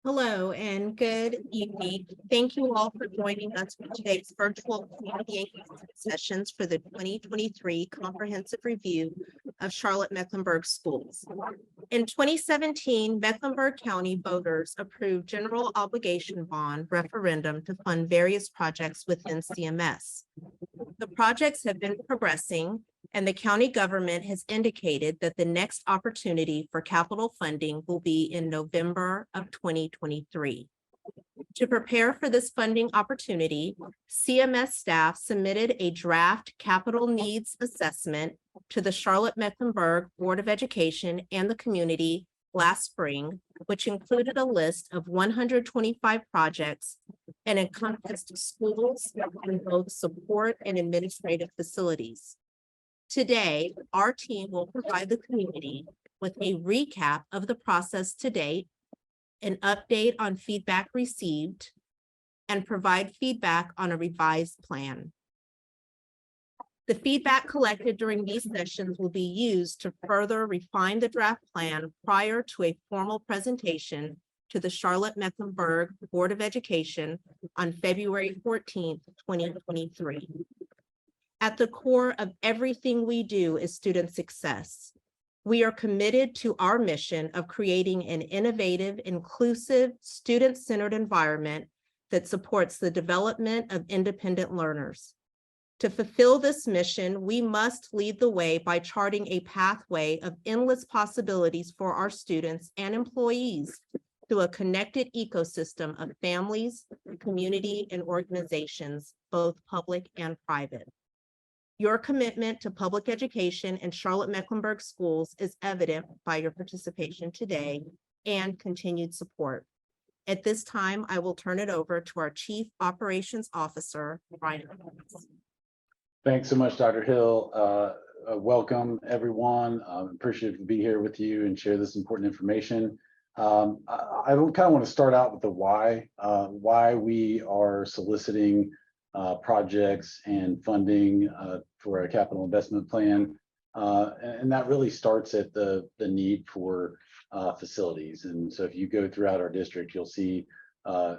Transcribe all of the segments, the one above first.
Hello and good evening. Thank you all for joining us for today's virtual community engagement sessions for the 2023 Comprehensive Review of Charlotte-Mecklenburg Schools. In 2017, Mecklenburg County voters approved general obligation bond referendum to fund various projects within CMS. The projects have been progressing, and the county government has indicated that the next opportunity for capital funding will be in November of 2023. To prepare for this funding opportunity, CMS staff submitted a draft capital needs assessment to the Charlotte-Mecklenburg Board of Education and the community last spring, which included a list of 125 projects and encompassed schools and both support and administrative facilities. Today, our team will provide the community with a recap of the process to date, an update on feedback received, and provide feedback on a revised plan. The feedback collected during these sessions will be used to further refine the draft plan prior to a formal presentation to the Charlotte-Mecklenburg Board of Education on February 14th, 2023. At the core of everything we do is student success. We are committed to our mission of creating an innovative, inclusive, student-centered environment that supports the development of independent learners. To fulfill this mission, we must lead the way by charting a pathway of endless possibilities for our students and employees through a connected ecosystem of families, community, and organizations, both public and private. Your commitment to public education in Charlotte-Mecklenburg schools is evident by your participation today and continued support. At this time, I will turn it over to our Chief Operations Officer, Brian. Thanks so much, Dr. Hill. Welcome, everyone. I'm appreciative to be here with you and share this important information. I kind of want to start out with the why we are soliciting projects and funding for a capital investment plan. And that really starts at the need for facilities. And so if you go throughout our district, you'll see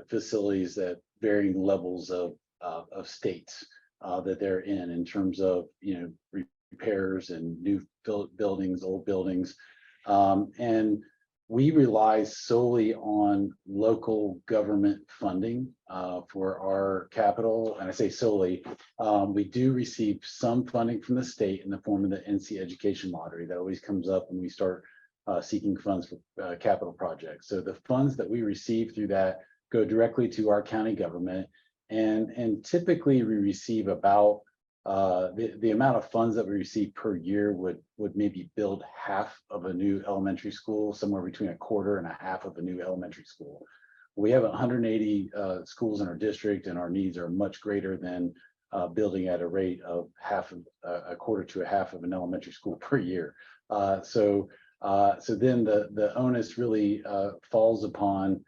facilities at varying levels of states that they're in terms of, repairs and new buildings, old buildings. And we rely solely on local government funding for our capital. And I say solely, we do receive some funding from the state in the form of the NC Education Lottery. That always comes up when we start seeking funds for capital projects. So the funds that we receive through that go directly to our county government. And typically we receive about the amount of funds that we receive per year would maybe build half of a new elementary school, somewhere between a quarter and a half of a new elementary school. We have 180 schools in our district, and our needs are much greater than building at a rate of a quarter to a half of an elementary school per year. So then the onus really falls upon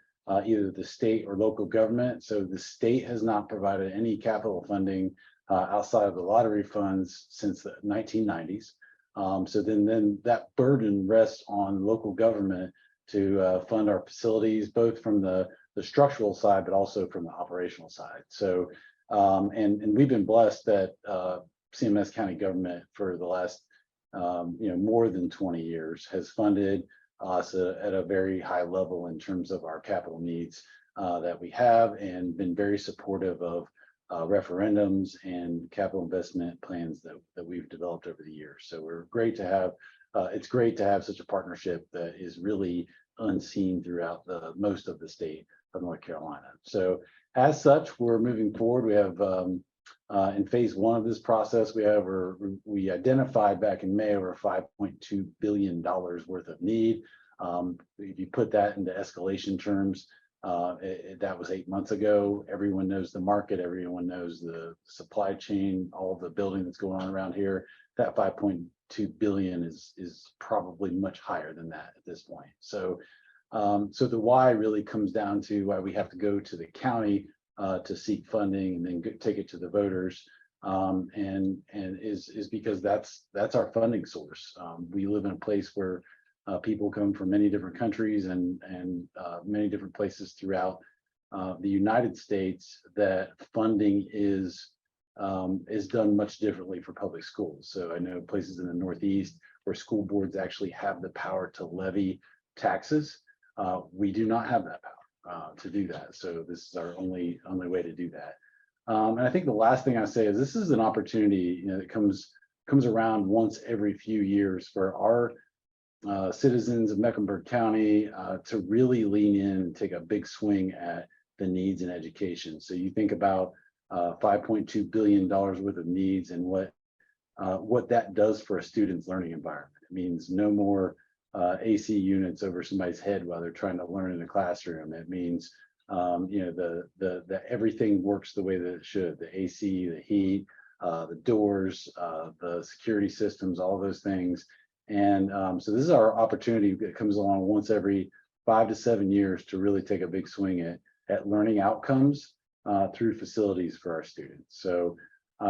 either the state or local government. So the state has not provided any capital funding outside of the lottery funds since the 1990s. So then that burden rests on local government to fund our facilities, both from the structural side, but also from the operational side. So, and we've been blessed that CMS County government for the last, more than 20 years has funded us at a very high level in terms of our capital needs that we have, and been very supportive of referendums and capital investment plans that we've developed over the years. So we're great to have, it's great to have such a partnership that is really unseen throughout most of the state of North Carolina. So as such, we're moving forward. We have in phase one of this process, we identified back in May over $5.2 billion worth of need. If you put that into escalation terms, that was 8 months ago. Everyone knows the market, everyone knows the supply chain, all the building that's going on around here. That 5.2 billion is probably much higher than that at this point. So so the why really comes down to why we have to go to the county to seek funding and then take it to the voters, and is because that's our funding source. We live in a place where People come from many different countries and many different places throughout the United States. That funding is done much differently for public schools. So I know places in the Northeast where school boards actually have the power to levy taxes. We do not have that power to do that. So this is our only way to do that. And I think the last thing I say is this is an opportunity, that comes around once every few years for our citizens of Mecklenburg County to really lean in and take a big swing at the needs in education. So you think about $5.2 billion worth of needs and what that does for a student's learning environment. It means no more AC units over somebody's head while they're trying to learn in a classroom. It means the everything works the way that it should. The AC, the heat, the doors, the security systems, all those things. And so this is our opportunity that comes along once every 5 to 7 years to really take a big swing at learning outcomes through facilities for our students. So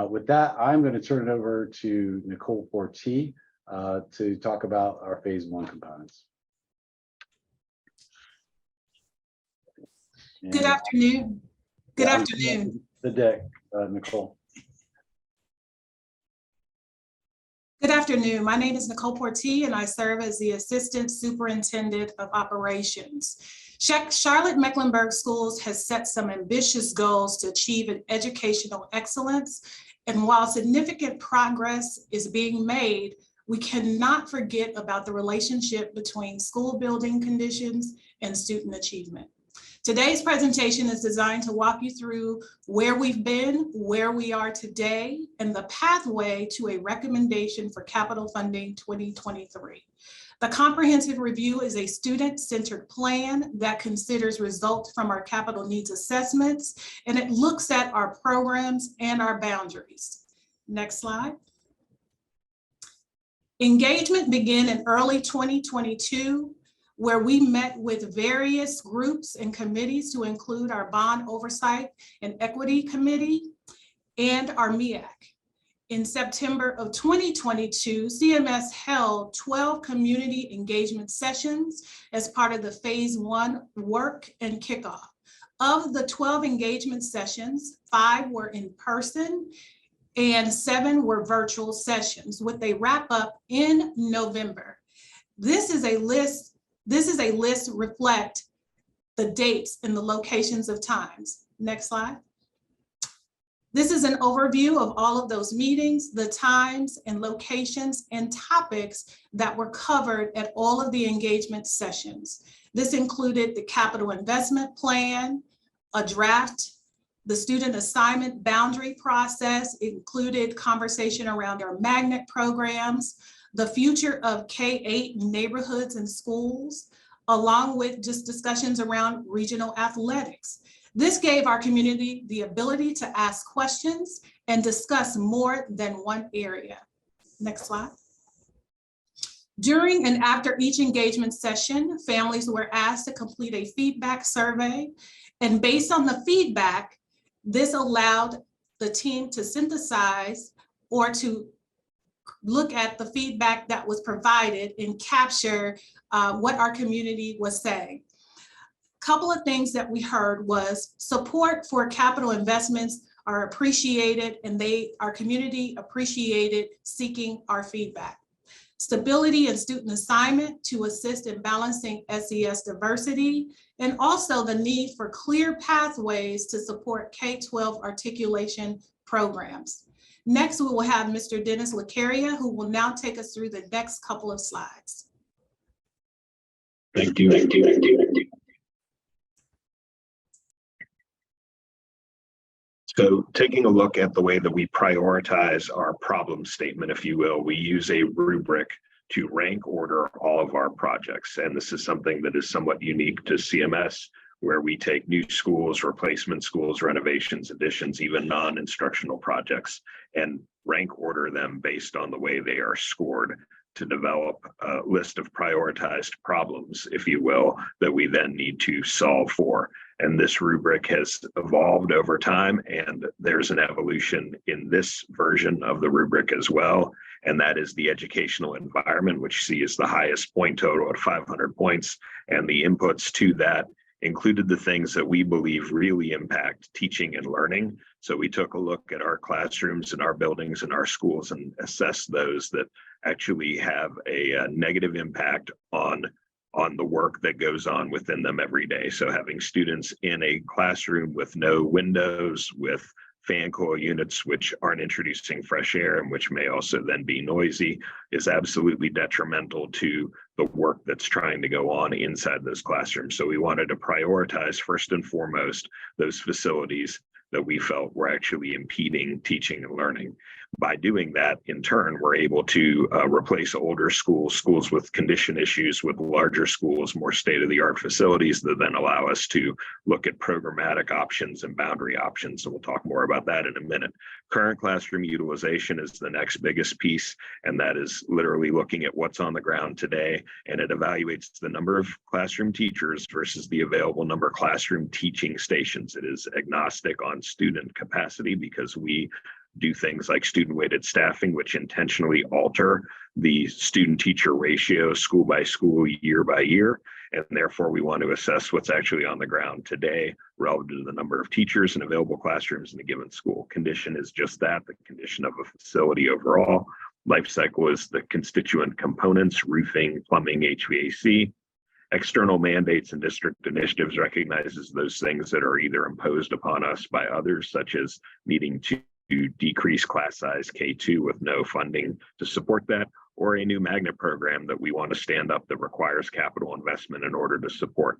with that, I'm going to turn it over to Nicole Portee to talk about our phase 1 components. Good afternoon. Good afternoon. The deck, Nicole. Good afternoon. My name is Nicole Portee, and I serve as the Assistant Superintendent of Operations. Charlotte-Mecklenburg Schools has set some ambitious goals to achieve an educational excellence. And while significant progress is being made, we cannot forget about the relationship between school building conditions and student achievement. Today's presentation is designed to walk you through where we've been, where we are today, and the pathway to a recommendation for capital funding 2023. The comprehensive review is a student-centered plan that considers results from our capital needs assessments, and it looks at our programs and our boundaries. Next slide. Engagement began in early 2022, where we met with various groups and committees to include our Bond Oversight and Equity Committee and our MEAC. In September of 2022, CMS held 12 community engagement sessions as part of the phase 1 work and kickoff. Of the 12 engagement sessions, 5 were in person and 7 were virtual sessions, with a wrap up in November. This is a list reflect the dates and the locations of times. Next slide. This is an overview of all of those meetings, the times and locations and topics that were covered at all of the engagement sessions. This included the capital investment plan, a draft, the student assignment boundary process, included conversation around our magnet programs, the future of K-8 neighborhoods and schools, along with just discussions around regional athletics. This gave our community the ability to ask questions and discuss more than one area. Next slide. During and after each engagement session, families were asked to complete a feedback survey. And based on the feedback, this allowed the team to synthesize or to look at the feedback that was provided and capture what our community was saying. Couple of things that we heard was support for capital investments are appreciated, and our community appreciated seeking our feedback. Stability and student assignment to assist in balancing SES diversity, and also the need for clear pathways to support K-12 articulation programs. Next, we will have Mr. Dennis Lacaria, who will now take us through the next couple of slides. Thank you. So taking a look at the way that we prioritize our problem statement, if you will, we use a rubric to rank order all of our projects. And this is something that is somewhat unique to CMS, where we take new schools, replacement schools, renovations, additions, even non-instructional projects, and rank order them based on the way they are scored to develop a list of prioritized problems, if you will, that we then need to solve for. And this rubric has evolved over time, and there's an evolution in this version of the rubric as well. and that is the educational environment, which C is the highest point total at 500 points. And the inputs to that included the things that we believe really impact teaching and learning. So we took a look at our classrooms and our buildings and our schools and assessed those that actually have a negative impact on the work that goes on within them every day. So having students in a classroom with no windows, with fan coil units which aren't introducing fresh air and which may also then be noisy, is absolutely detrimental to the work that's trying to go on inside those classrooms. So we wanted to prioritize first and foremost those facilities that we felt were actually impeding teaching and learning. By doing that, in turn, we're able to replace older schools with condition issues, with larger schools, more state-of-the-art facilities that then allow us to look at programmatic options and boundary options. And we'll talk more about that in a minute. Current classroom utilization is the next biggest piece, and that is literally looking at what's on the ground today, and it evaluates the number of classroom teachers versus the available number of classroom teaching stations. It is agnostic on student capacity because we do things like student-weighted staffing, which intentionally alter the student-teacher ratio school by school, year by year. And therefore, we want to assess what's actually on the ground today relative to the number of teachers and available classrooms in a given school. Condition is just that, the condition of a facility overall. Life cycle is the constituent components, roofing, plumbing, HVAC. External mandates and district initiatives recognizes those things that are either imposed upon us by others, such as needing to decrease class size K2 with no funding to support that, or a new magnet program that we want to stand up that requires capital investment in order to support.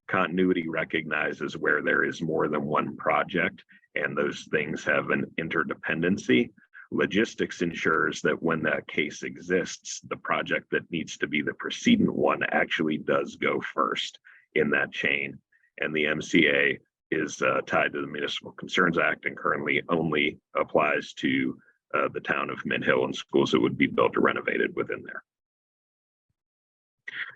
Continuity recognizes where there is more than one project and those things have an interdependency. Logistics ensures that when that case exists, the project that needs to be the precedent one actually does go first in that chain. And the MCA is tied to the Municipal Concerns Act and currently only applies to the town of Mint Hill and schools that would be built or renovated within there.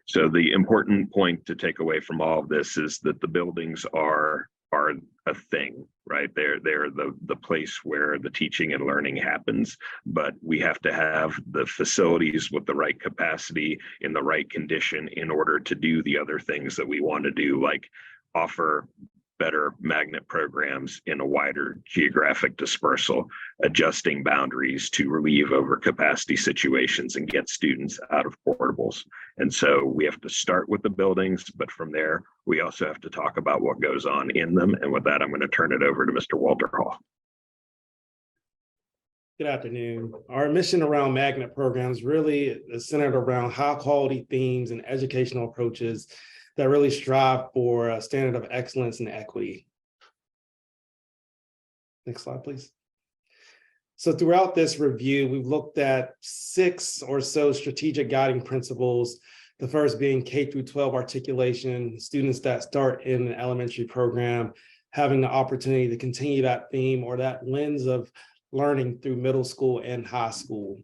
So the important point to take away from all of this is that the buildings are a thing, right? They're the place where the teaching and learning happens, but we have to have the facilities with the right capacity in the right condition in order to do the other things that we want to do, like offer better magnet programs in a wider geographic dispersal, adjusting boundaries to relieve overcapacity situations and get students out of portables. And so we have to start with the buildings, but from there, we also have to talk about what goes on in them. And with that, I'm going to turn it over to Mr. Walter Hall. Good afternoon. Our mission around magnet programs really is centered around high quality themes and educational approaches that really strive for a standard of excellence and equity. Next slide, please. So throughout this review, we've looked at 6 or so strategic guiding principles. The first being K-12 articulation, students that start in an elementary program, having the opportunity to continue that theme or that lens of learning through middle school and high school.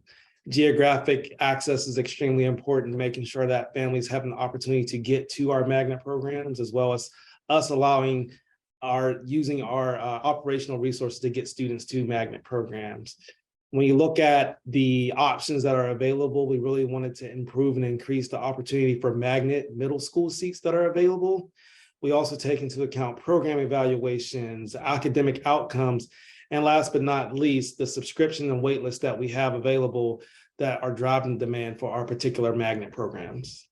Geographic access is extremely important, making sure that families have an opportunity to get to our magnet programs, as well as us using our operational resources to get students to magnet programs. When you look at the options that are available, we really wanted to improve and increase the opportunity for magnet middle school seats that are available. We also take into account program evaluations, academic outcomes, and last but not least, the subscription and waitlist that we have available that are driving demand for our particular magnet programs.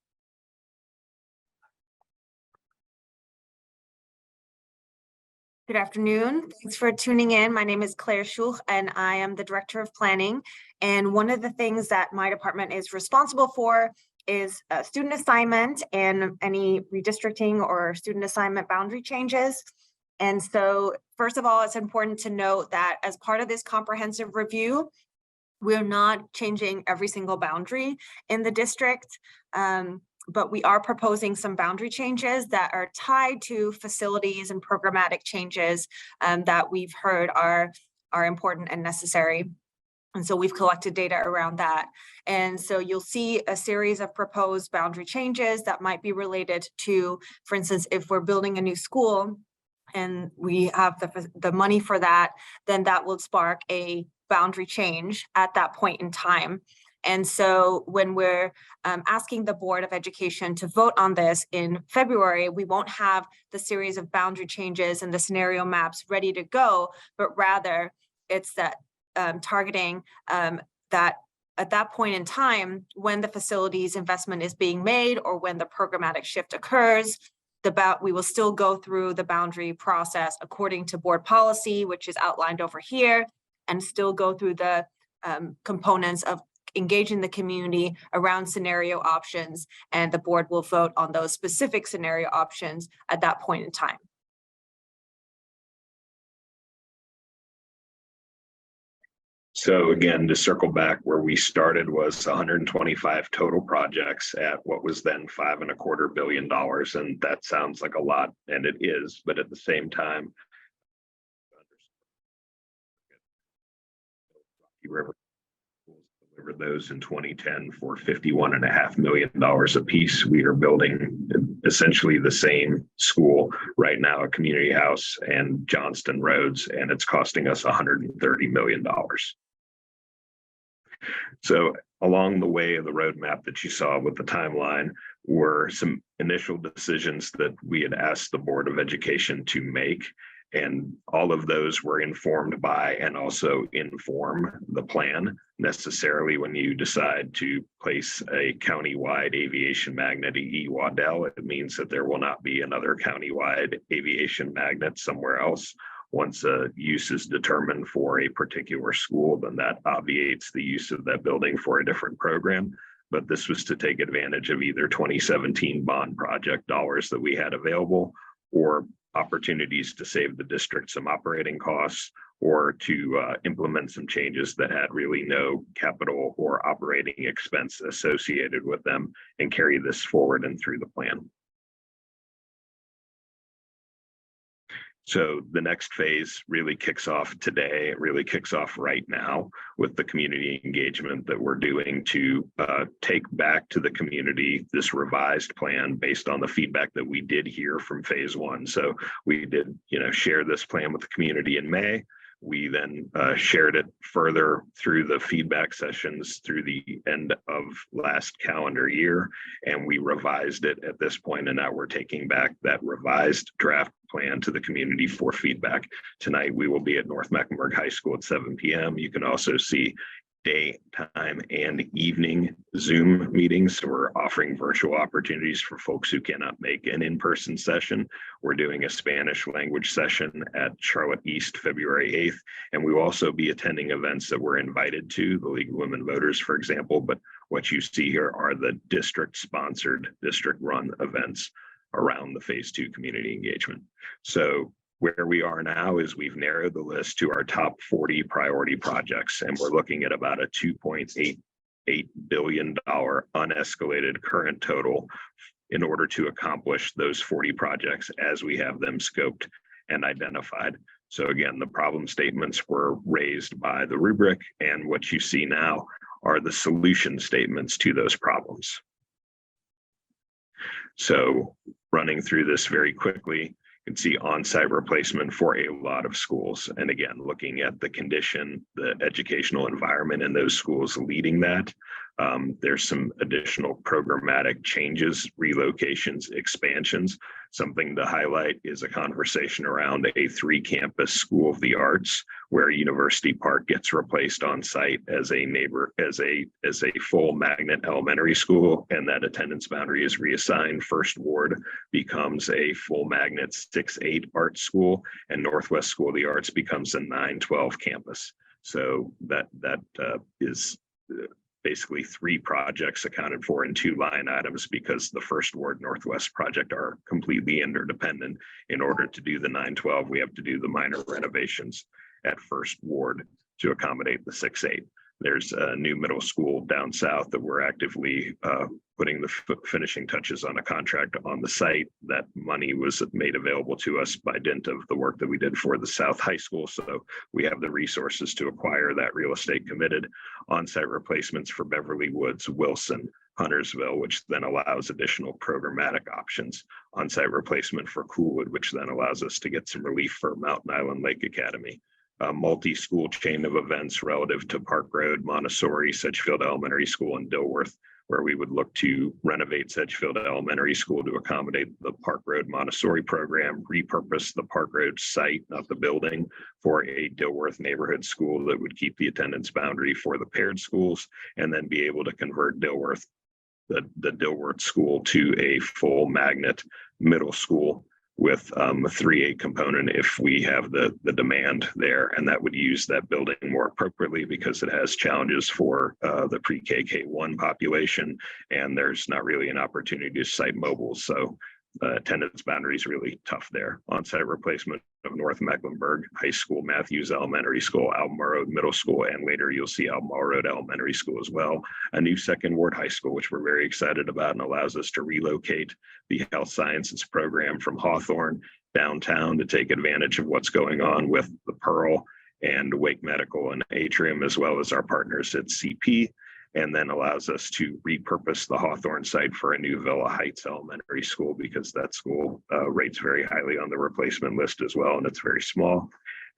Good afternoon. Thanks for tuning in. My name is Claire Schuch, and I am the Director of Planning. And one of the things that my department is responsible for is student assignment and any redistricting or student assignment boundary changes. And so, first of all, it's important to note that as part of this comprehensive review, we're not changing every single boundary in the district, but we are proposing some boundary changes that are tied to facilities and programmatic changes that we've heard are important and necessary. And so we've collected data around that. And so you'll see a series of proposed boundary changes that might be related to, for instance, if we're building a new school, and we have the money for that, then that will spark a boundary change at that point in time. And so when we're asking the Board of Education to vote on this in February, we won't have the series of boundary changes and the scenario maps ready to go, but rather it's that targeting that at that point in time, when the facilities investment is being made or when the programmatic shift occurs, we will still go through the boundary process according to board policy, which is outlined over here, and still go through the components of engaging the community around scenario options, and the board will vote on those specific scenario options at that point in time. So again, to circle back, where we started was 125 total projects at what was then $5.25 billion. And that sounds like a lot, and it is, but at the same time, River delivered those in 2010 for $51.5 million apiece. We are building essentially the same school right now, a community house and Johnston Roads, and it's costing us $130 million. So along the way of the roadmap that you saw with the timeline were some initial decisions that we had asked the Board of Education to make. And all of those were informed by and also inform the plan. Necessarily, when you decide to place a countywide aviation magnet at E. Waddell, it means that there will not be another countywide aviation magnet somewhere else. Once a use is determined for a particular school, then that obviates the use of that building for a different program. But this was to take advantage of either 2017 bond project dollars that we had available, or opportunities to save the district some operating costs, or to implement some changes that had really no capital or operating expense associated with them, and carry this forward and through the plan. So the next phase really kicks off today. It really kicks off right now with the community engagement that we're doing to take back to the community this revised plan based on the feedback that we did hear from phase one. So we did, share this plan with the community in May. We then shared it further through the feedback sessions through the end of last calendar year, and we revised it at this point, and now we're taking back that revised draft plan to the community for feedback. Tonight, we will be at North Mecklenburg High School at 7 p.m. You can also see daytime and evening Zoom meetings. So we're offering virtual opportunities for folks who cannot make an in-person session. We're doing a Spanish language session at Charlotte East February 8th. And we will also be attending events that we're invited to, the League of Women Voters, for example. But what you see here are the district-sponsored, district-run events around the phase 2 community engagement. So where we are now is we've narrowed the list to our top 40 priority projects, and we're looking at about a $2.88 billion unescalated current total in order to accomplish those 40 projects as we have them scoped and identified. So again, the problem statements were raised by the rubric, and what you see now are the solution statements to those problems. So running through this very quickly, you can see on-site replacement for a lot of schools. And again, looking at the condition, the educational environment in those schools leading that. There's some additional programmatic changes, relocations, expansions. Something to highlight is a conversation around a 3-campus school of the arts, where University Park gets replaced on site as a full magnet elementary school, and that attendance boundary is reassigned. First Ward becomes a full magnet 6-8 art school, and Northwest School of the Arts becomes a 9-12 campus. So that is basically 3 projects accounted for in 2 line items, because the First Ward Northwest project are completely interdependent. In order to do the 9-12, we have to do the minor renovations at First Ward to accommodate the 6-8. There's a new middle school down south that we're actively putting the finishing touches on a contract on the site. That money was made available to us by dint of the work that we did for the South High School. So we have the resources to acquire that real estate committed. On-site replacements for Beverly Woods, Wilson, Huntersville, which then allows additional programmatic options. On-site replacement for Coolwood, which then allows us to get some relief for Mountain Island Lake Academy. a multi-school chain of events relative to Park Road, Montessori, Sedgefield Elementary School, and Dilworth, where we would look to renovate Sedgefield Elementary School to accommodate the Park Road Montessori program, repurpose the Park Road site, not the building, for a Dilworth neighborhood school that would keep the attendance boundary for the paired schools, and then be able to convert Dilworth, the Dilworth school, to a full magnet middle school with a 3A component if we have the demand there, and that would use that building more appropriately because it has challenges for the pre-K K1 population, and there's not really an opportunity to site mobile. So attendance boundary is really tough there. On-site replacement of North Mecklenburg High School, Matthews Elementary School, Albemarle Road Middle School, and later you'll see Albemarle Road Elementary School as well. A new Second Ward High School, which we're very excited about and allows us to relocate the health sciences program from Hawthorne downtown to take advantage of what's going on with the Pearl and Wake Medical and Atrium, as well as our partners at CP, and then allows us to repurpose the Hawthorne site for a new Villa Heights Elementary School, because that school rates very highly on the replacement list as well, and it's very small.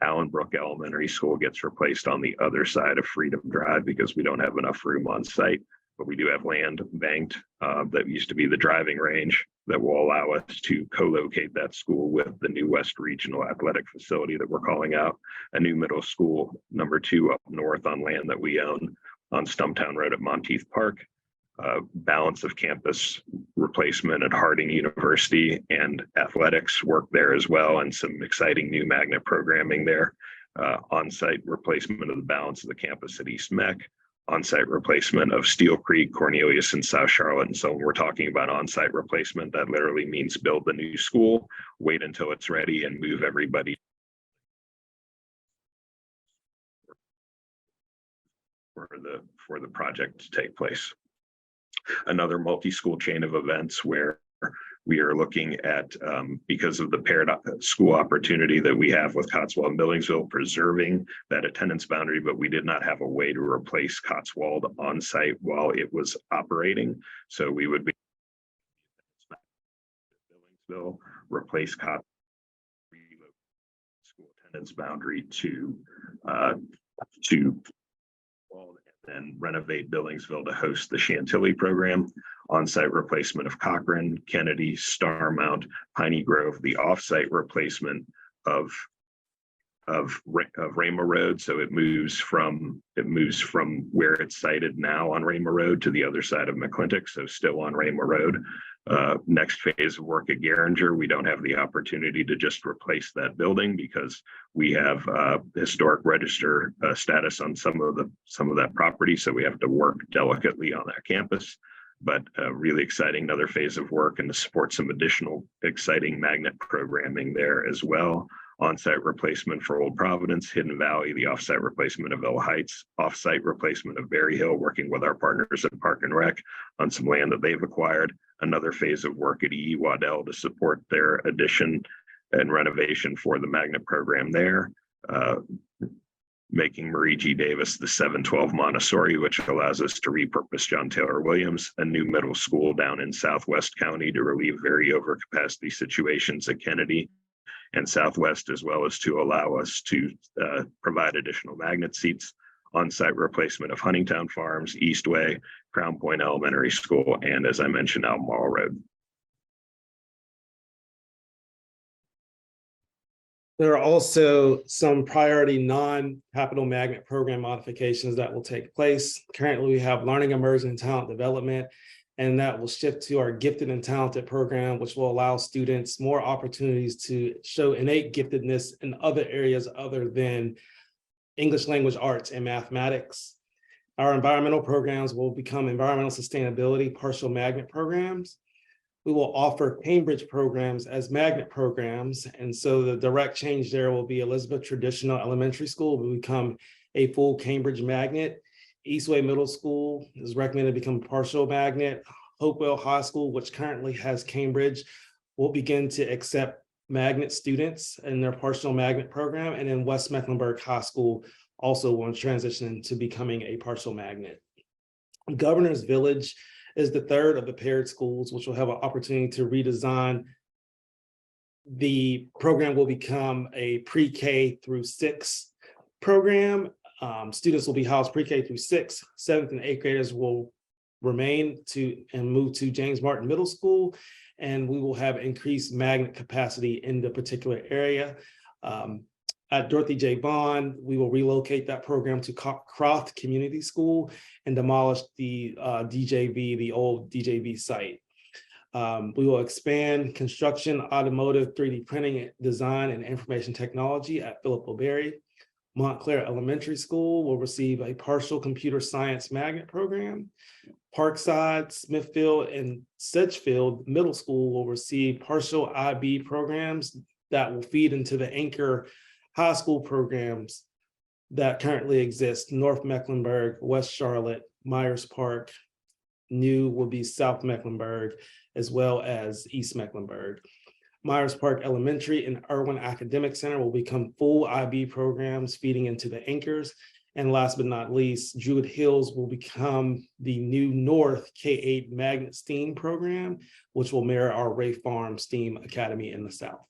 Allenbrook Elementary School gets replaced on the other side of Freedom Drive because we don't have enough room on site, but we do have land banked that used to be the driving range that will allow us to co-locate that school with the new West Regional Athletic Facility that we're calling out. A new middle school, number 2 up north on land that we own on Stumptown Road at Monteith Park, balance of campus replacement at Harding University and athletics work there as well, and some exciting new magnet programming there. On-site replacement of the balance of the campus at East Meck, on-site replacement of Steel Creek, Cornelius, and South Charlotte. And so when we're talking about on-site replacement, that literally means build the new school, wait until it's ready, and move everybody for the project to take place. Another multi-school chain of events where we are looking at, because of the paired school opportunity that we have with Cotswold and Billingsville, preserving that attendance boundary, but we did not have a way to replace Cotswold on site while it was operating. So we would be Billingsville, replace Cotswold school attendance boundary to and renovate Billingsville to host the Chantilly program, on-site replacement of Cochrane, Kennedy, Starmount, Piney Grove, the off-site replacement of Rama Road. So it moves from where it's sited now on Rama Road to the other side of McClintock, so still on Rama Road. Next phase of work at Geringer, we don't have the opportunity to just replace that building because we have historic register status on some of that property, so we have to work delicately on that campus. But really exciting, another phase of work, and to support some additional exciting magnet programming there as well. On-site replacement for Old Providence, Hidden Valley, the off-site replacement of Villa Heights, off-site replacement of Berry Hill, working with our partners at Park and Rec on some land that they've acquired. Another phase of work at E. Waddell to support their addition and renovation for the magnet program there. Making Marie G. Davis the 712 Montessori, which allows us to repurpose John Taylor Williams, a new middle school down in Southwest County to relieve very overcapacity situations at Kennedy and Southwest, as well as to allow us to provide additional magnet seats. On-site replacement of Huntingtown Farms, Eastway, Crown Point Elementary School, and as I mentioned, Albemarle Road. There are also some priority non-capital magnet program modifications that will take place. Currently, we have learning, immersion, and talent development, and that will shift to our gifted and talented program, which will allow students more opportunities to show innate giftedness in other areas other than English language arts and mathematics. Our environmental programs will become environmental sustainability partial magnet programs. We will offer Cambridge programs as magnet programs. And so the direct change there will be Elizabeth Traditional Elementary School will become a full Cambridge magnet. Eastway Middle School is recommended to become a partial magnet. Hopewell High School, which currently has Cambridge, will begin to accept magnet students in their partial magnet program. And then West Mecklenburg High School also will transition to becoming a partial magnet. Governor's Village is the third of the paired schools, which will have an opportunity to redesign. The program will become a pre-K through 6 program. Students will be housed pre-K through 6th, 7th, and 8th graders will remain and move to James Martin Middle School, and we will have increased magnet capacity in the particular area. At Dorothy J. Bond, we will relocate that program to Croft Community School and demolish the DJV, the old DJV site. We will expand construction, automotive, 3D printing, design, and information technology at Philip O'Berry. Montclair Elementary School will receive a partial computer science magnet program. Parkside, Smithfield, and Sedgefield Middle School will receive partial IB programs that will feed into the anchor high school programs that currently exist. North Mecklenburg, West Charlotte, Myers Park, new will be South Mecklenburg, as well as East Mecklenburg. Myers Park Elementary and Irwin Academic Center will become full IB programs feeding into the anchors. And last but not least, Druid Hills will become the new North K-8 Magnet STEAM program, which will mirror our Ray Farm STEAM Academy in the South.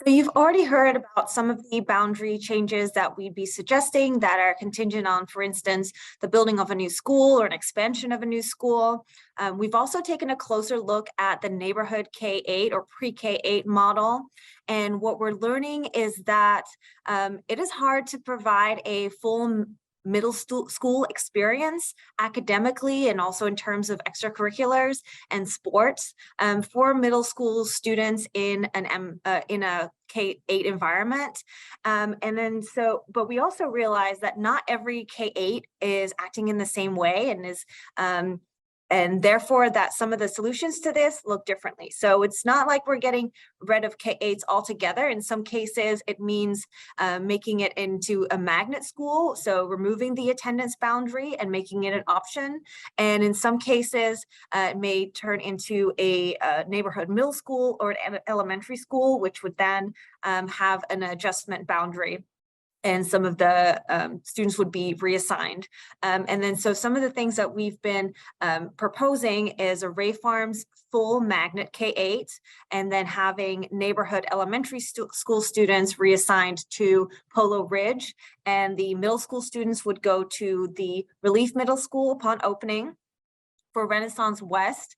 So you've already heard about some of the boundary changes that we'd be suggesting that are contingent on, for instance, the building of a new school or an expansion of a new school. We've also taken a closer look at the neighborhood K-8 or pre-K-8 model. And what we're learning is that it is hard to provide a full middle school experience academically and also in terms of extracurriculars and sports for middle school students in a K-8 environment. But we also realize that not every K-8 is acting in the same way and is and therefore that some of the solutions to this look differently. So it's not like we're getting rid of K-8s altogether. In some cases, it means making it into a magnet school, so removing the attendance boundary and making it an option. And in some cases, it may turn into a neighborhood middle school or an elementary school, which would then have an adjustment boundary. And some of the students would be reassigned. So some of the things that we've been proposing is a Ray Farms full magnet K-8, and then having neighborhood elementary school students reassigned to Polo Ridge, and the middle school students would go to the Relief Middle School upon opening. For Renaissance West,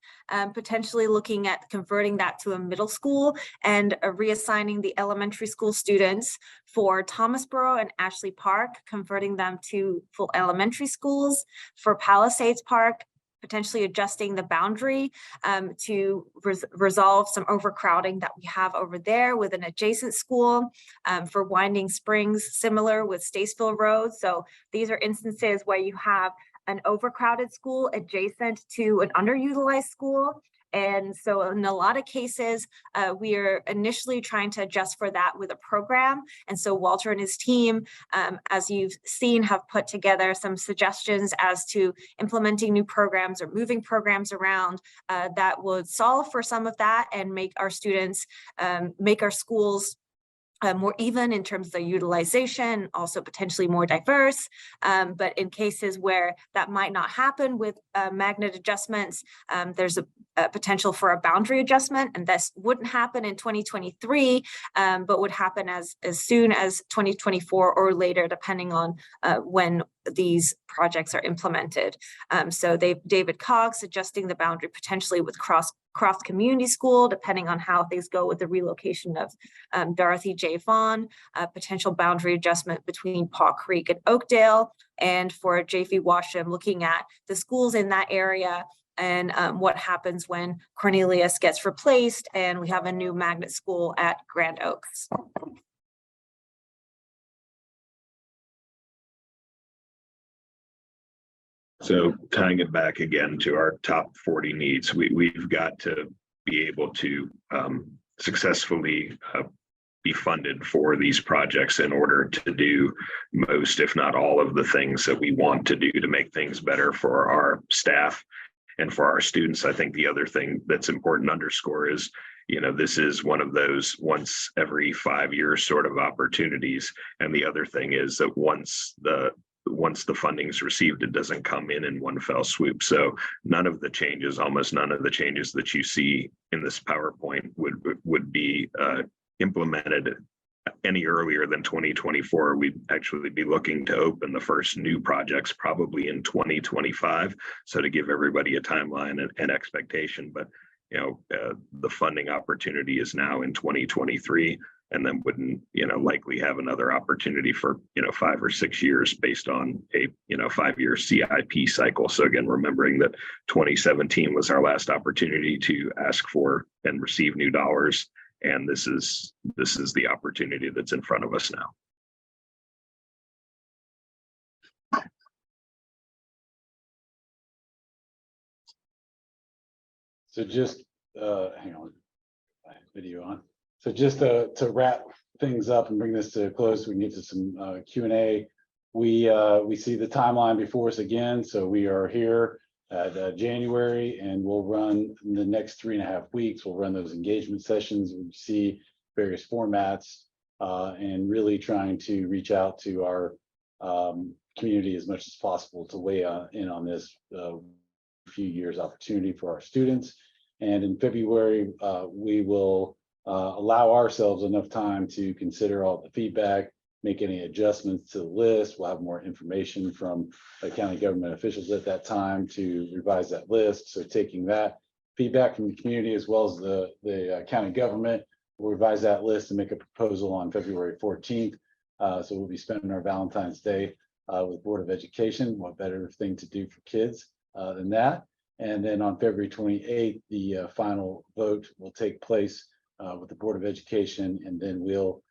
potentially looking at converting that to a middle school and reassigning the elementary school students. For Thomasboro and Ashley Park, converting them to full elementary schools. For Palisades Park, potentially adjusting the boundary to resolve some overcrowding that we have over there with an adjacent school. For Winding Springs, similar with Statesville Road. So these are instances where you have an overcrowded school adjacent to an underutilized school. And so in a lot of cases, we are initially trying to adjust for that with a program. And so Walter and his team, as you've seen, have put together some suggestions as to implementing new programs or moving programs around that would solve for some of that and make our students, make our schools more even in terms of the utilization, also potentially more diverse. But in cases where that might not happen with magnet adjustments, there's a potential for a boundary adjustment, and this wouldn't happen in 2023, but would happen as soon as 2024 or later, depending on when these projects are implemented. So David Cogg suggesting the boundary potentially with Croft Community School, depending on how things go with the relocation of Dorothy J. Vaughn, potential boundary adjustment between Paw Creek and Oakdale, and for JV Washam, looking at the schools in that area and what happens when Cornelius gets replaced and we have a new magnet school at Grand Oaks. So tying it back again to our top 40 needs, we've got to be able to successfully be funded for these projects in order to do most, if not all, of the things that we want to do to make things better for our staff and for our students. I think the other thing that's important to underscore is, this is one of those once every 5 years sort of opportunities. And the other thing is that once the funding is received, it doesn't come in one fell swoop. So almost none of the changes that you see in this PowerPoint would be implemented any earlier than 2024, we'd actually be looking to open the first new projects probably in 2025. So to give everybody a timeline and expectation, but the funding opportunity is now in 2023, and then wouldn't likely have another opportunity for 5 or 6 years based on a 5-year CIP cycle. So again, remembering that 2017 was our last opportunity to ask for and receive new dollars. And this is the opportunity that's in front of us now. So just hang on, I have video on. So just to wrap things up and bring this to a close, we can get to some Q&A. We see the timeline before us again. So we are here at January, and we'll run in the next 3.5 weeks. We'll run those engagement sessions. We see various formats and really trying to reach out to our community as much as possible to weigh in on this few years opportunity for our students. And in February, we will allow ourselves enough time to consider all the feedback, make any adjustments to the list. We'll have more information from the county government officials at that time to revise that list. So taking that feedback from the community as well as the county government, we'll revise that list and make a proposal on February 14th. So we'll be spending our Valentine's Day with Board of Education. What better thing to do for kids than that? And then on February 28th, the final vote will take place with the Board of Education, and then we'll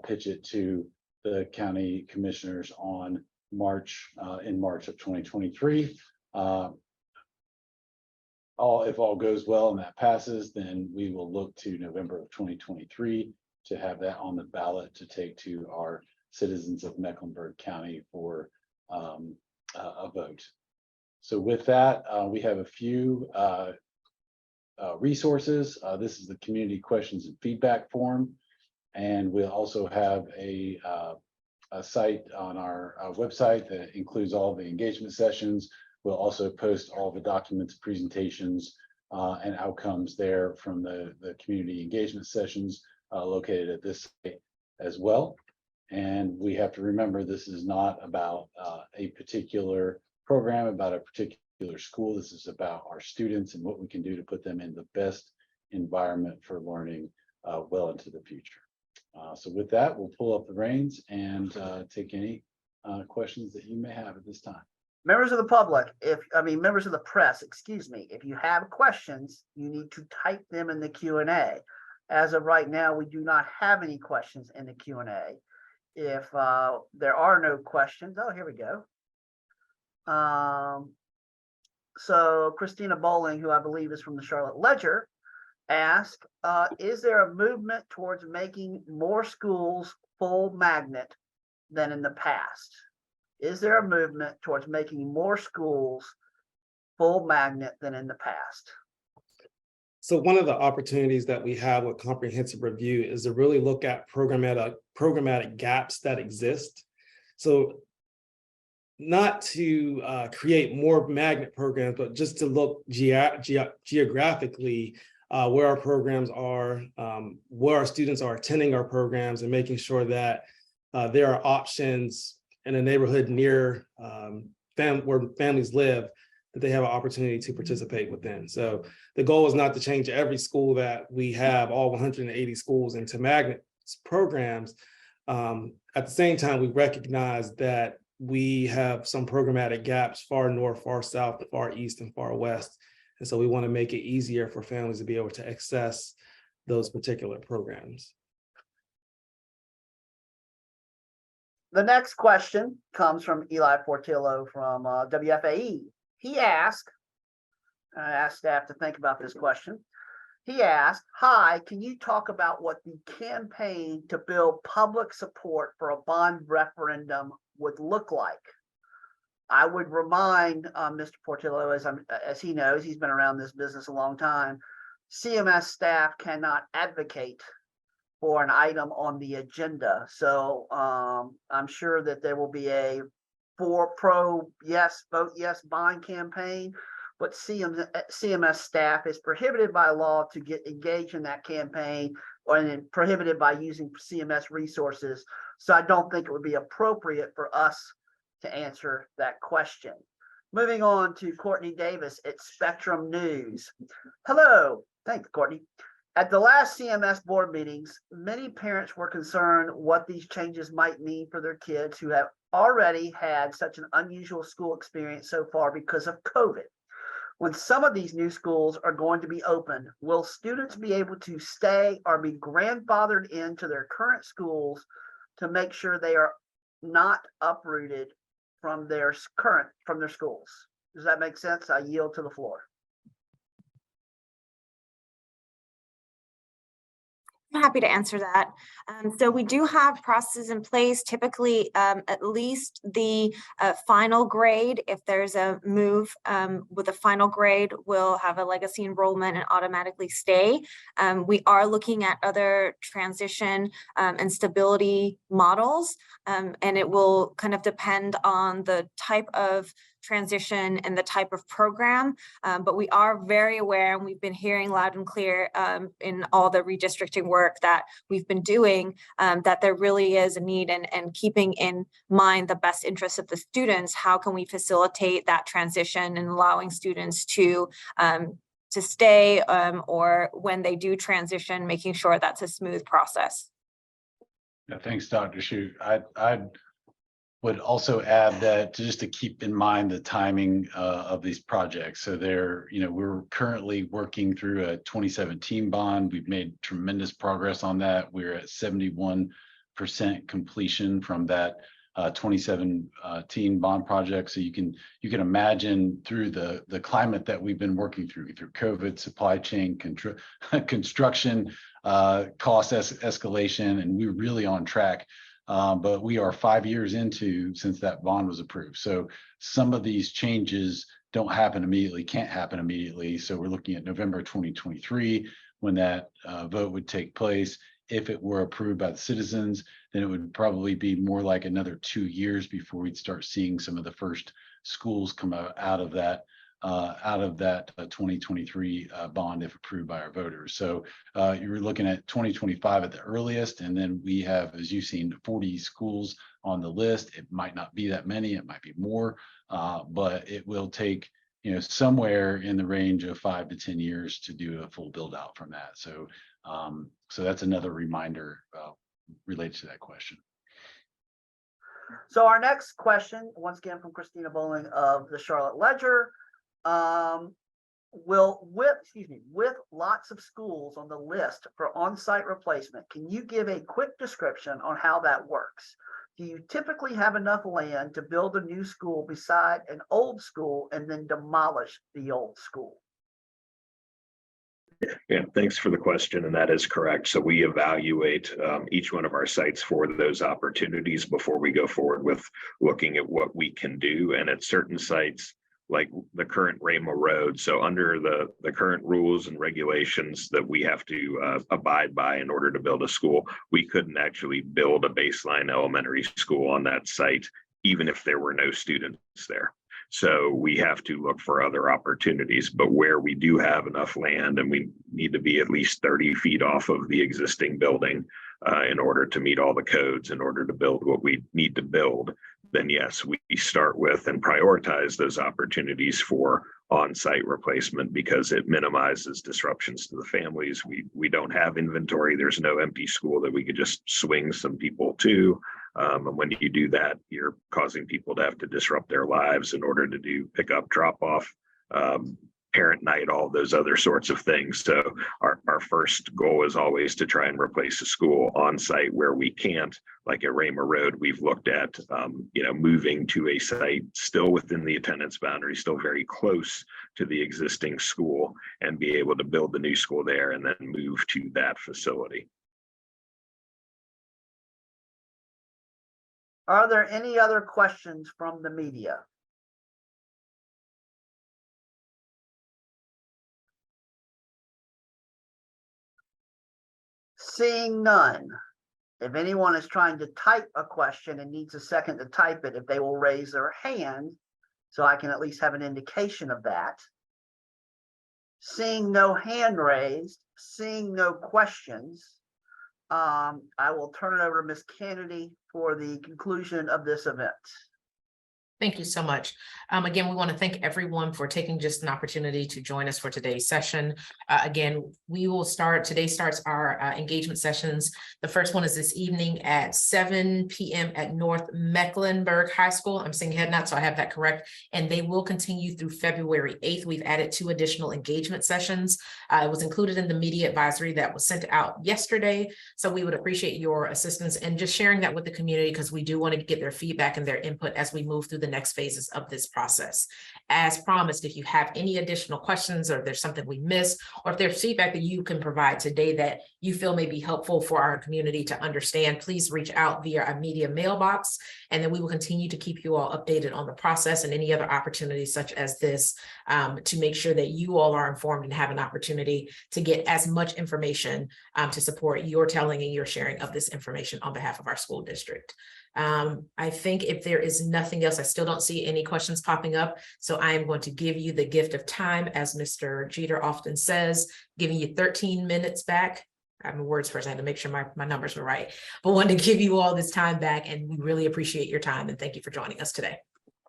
pitch it to the county commissioners on in March of 2023. If all goes well and that passes, then we will look to November of 2023 to have that on the ballot to take to our citizens of Mecklenburg County for a vote. So with that, we have a few resources. This is the community questions and feedback form. And we'll also have a site on our website that includes all the engagement sessions. We'll also post all the documents, presentations, and outcomes there from the community engagement sessions located at this site as well. And we have to remember this is not about a particular program, about a particular school. This is about our students and what we can do to put them in the best environment for learning well into the future. So with that, we'll pull up the reins and take any questions that you may have at this time. Members of the public, members of the press, excuse me, if you have questions, you need to type them in the Q&A. As of right now, we do not have any questions in the Q&A. If there are no questions, oh, here we go. So Christina Bowling, who I believe is from the Charlotte Ledger, asked, is there a movement towards making more schools full magnet than in the past? Is there a movement towards making more schools full magnet than in the past? So one of the opportunities that we have with comprehensive review is to really look at programmatic gaps that exist. So not to create more magnet programs, but just to look geographically where our programs are, where our students are attending our programs, and making sure that there are options in a neighborhood near where families live, that they have an opportunity to participate within. So the goal is not to change every school that we have, all 180 schools, into magnet programs. At the same time, we recognize that we have some programmatic gaps far north, far south, far east, and far west. And so we want to make it easier for families to be able to access those particular programs. The next question comes from Eli Portillo from WFAE. He asked, I asked staff to think about this question. He asked, hi, can you talk about what the campaign to build public support for a bond referendum would look like? I would remind Mr. Portillo, as he knows, he's been around this business a long time, CMS staff cannot advocate for an item on the agenda. So I'm sure that there will be a pro yes, vote yes bond campaign, but CMS staff is prohibited by law to get engaged in that campaign or prohibited by using CMS resources. So I don't think it would be appropriate for us to answer that question. Moving on to Courtney Davis at Spectrum News. Hello, thank you, Courtney. At the last CMS board meetings, many parents were concerned what these changes might mean for their kids who have already had such an unusual school experience so far because of COVID. When some of these new schools are going to be open, will students be able to stay or be grandfathered into their current schools to make sure they are not uprooted from their schools? Does that make sense? I yield to the floor. I'm happy to answer that. So we do have processes in place, typically at least the final grade. If there's a move with a final grade, will have a legacy enrollment and automatically stay. We are looking at other transition and stability models, and it will kind of depend on the type of transition and the type of program, but we are very aware, and we've been hearing loud and clear in all the redistricting work that we've been doing, that there really is a need, and keeping in mind the best interests of the students, how can we facilitate that transition and allowing students to stay, or when they do transition, making sure that's a smooth process. Yeah, thanks, Dr. Shu. I would also add that just to keep in mind the timing of these projects. So we're currently working through a 2017 bond. We've made tremendous progress on that. We're at 71% completion from that 2017 bond project. So you can imagine through the climate that we've been working through COVID, supply chain, construction, cost escalation, and we're really on track. But we are 5 years since that bond was approved. So some of these changes don't happen immediately, can't happen immediately. So we're looking at November 2023 when that vote would take place. If it were approved by the citizens, then it would probably be more like another 2 years before we'd start seeing some of the first schools come out of that 2023 bond if approved by our voters. So you're looking at 2025 at the earliest, and then we have, as you've seen, 40 schools on the list. It might not be that many, it might be more, but it will take somewhere in the range of 5 to 10 years to do a full build out from that. So so that's another reminder related to that question. So our next question, once again from Christina Bowling of the Charlotte Ledger, with lots of schools on the list for on-site replacement, can you give a quick description on how that works? Do you typically have enough land to build a new school beside an old school and then demolish the old school? Yeah, thanks for the question, and that is correct. So we evaluate each one of our sites for those opportunities before we go forward with looking at what we can do. And at certain sites, like the current Rama Road, so under the current rules and regulations that we have to abide by in order to build a school, we couldn't actually build a baseline elementary school on that site, even if there were no students there. So we have to look for other opportunities, but where we do have enough land and we need to be at least 30 feet off of the existing building in order to meet all the codes, in order to build what we need to build, then yes, we start with and prioritize those opportunities for on-site replacement because it minimizes disruptions to the families. We don't have inventory. There's no empty school that we could just swing some people to. And when you do that, you're causing people to have to disrupt their lives in order to do pick up, drop off, parent night, all those other sorts of things. So our first goal is always to try and replace a school on site where we can't. Like at Rama Road, we've looked at moving to a site still within the attendance boundary, still very close to the existing school, and be able to build the new school there and then move to that facility. Are there any other questions from the media? Seeing none, if anyone is trying to type a question and needs a second to type it, if they will raise their hand, so I can at least have an indication of that. Seeing no hand raised, seeing no questions, I will turn it over to Ms. Kennedy for the conclusion of this event. Thank you so much. Again, we want to thank everyone for taking just an opportunity to join us for today's session. Again, today starts our engagement sessions. The first one is this evening at 7 p.m. at North Mecklenburg High School. I'm saying head nod, so I have that correct. And they will continue through February 8th. We've added 2 additional engagement sessions. It was included in the media advisory that was sent out yesterday. So we would appreciate your assistance and just sharing that with the community, because we do want to get their feedback and their input as we move through the next phases of this process. As promised, if you have any additional questions, or if there's something we missed, or if there's feedback that you can provide today that you feel may be helpful for our community to understand, please reach out via our media mailbox, and then we will continue to keep you all updated on the process and any other opportunities such as this, to make sure that you all are informed and have an opportunity to get as much information to support your telling and your sharing of this information on behalf of our school district. I think if there is nothing else, I still don't see any questions popping up. So I am going to give you the gift of time, as Mr. Jeter often says, giving you 13 minutes back. I have my words first. I had to make sure my numbers were right, but wanted to give you all this time back, and we really appreciate your time and thank you for joining us today.